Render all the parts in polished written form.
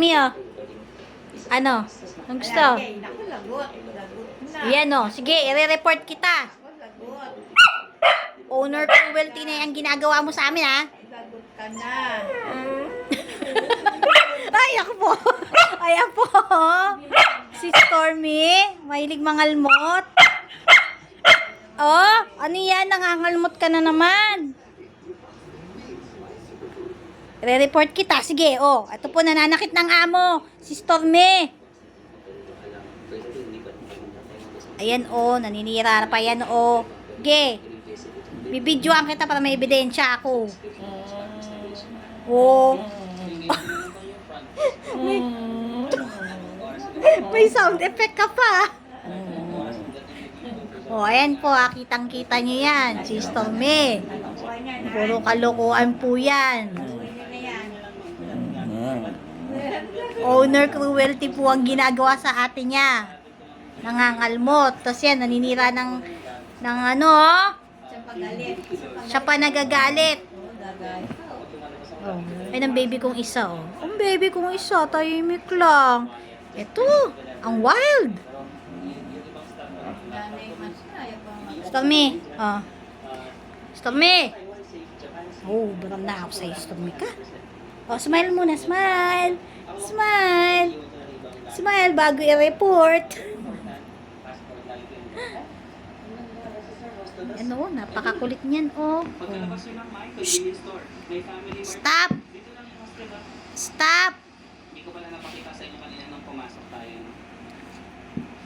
Stormy, oh. Ano? Ang gusto? Naku, lagot. Lagot na. Yan, oh. Sige, i-report kita. Lagot. Owner cruelty na yung ginagawa mo sa amin, ha? Lagot ka na. Ay, ako po. Ayan po. Si Stormy. Mahilig mangalmot. Oh, ano yan? Nangangalmot ka na naman. Re-report kita. Sige, oh. Ito po, nananakit ng amo. Si Stormy. Ayan, oh. Naninira na pa yan, oh. Sige. Bibidyoan kita para may ebidensya ako. Oh. May sound effect ka pa. Oh, ayan po, kitang-kita niyo yan. Si Stormy. Puro kalokohan po yan. Owner cruelty po ang ginagawa sa atin niya. Nangangalmot. Tapos yan, naninira ng ano, oh. Siya pa nagagalit. Oh, ay, ang baby kong isa, oh. Ang baby kong isa, tahimik lang. Ito, ang wild. Stormy, oh. Stormy. Oh, baram na ako sa'yo, Stormy ka. Oh, smile muna, smile. Smile. Smile bago i-report. Ano, napakakulit niyan, oh. Shh. Stop. Stop.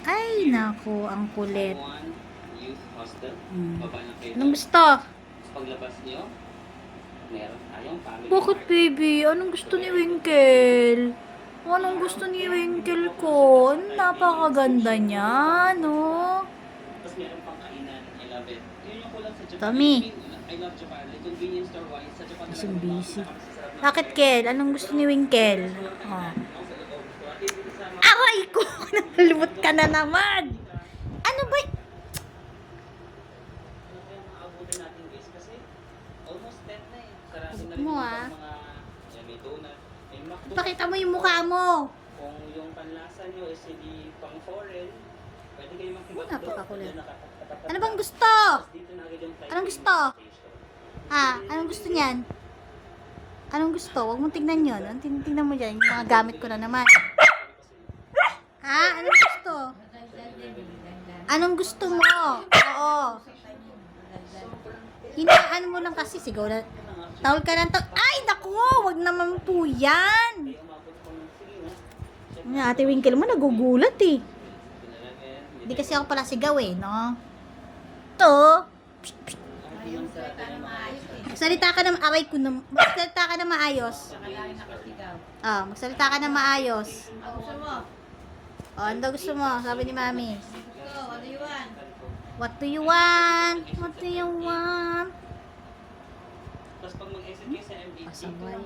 Ay, naku, ang kulit. Anong gusto? Bakit, baby? Anong gusto ni Winkle? Anong gusto ni Winkle ko? Napakaganda niya, no? Tommy. Busy busy. Bakit, Kel? Anong gusto ni Winkle? Oh. Aray ko! Nalibot ka na naman! Ano ba? Huwag mo, ah. Pakita mo yung mukha mo. Kung yung panlasa nyo is hindi pang foreign, pwede kayo makibat. Napakakulit. Ano bang gusto? Anong gusto? Anong gusto niyan? Anong gusto? Huwag mong tignan yun. Tingnan mo dyan. Yung mga gamit ko na naman. Anong gusto? Anong gusto mo? Oo. Hinaan mo lang kasi. Sigaw na. Tawag ka ng tawag. Ay, naku! Huwag naman po yan. Ate Winkle mo, nagugulat eh. Hindi kasi ako pala sigaw eh, no? To. Magsalita ka na aray ko na. Magsalita ka na maayos. Magsalita ka na maayos. Ano gusto mo? Sabi ni Mami. What do you want? What do you want? Tapos pag mag-exit kayo sa MBT, Pasaway.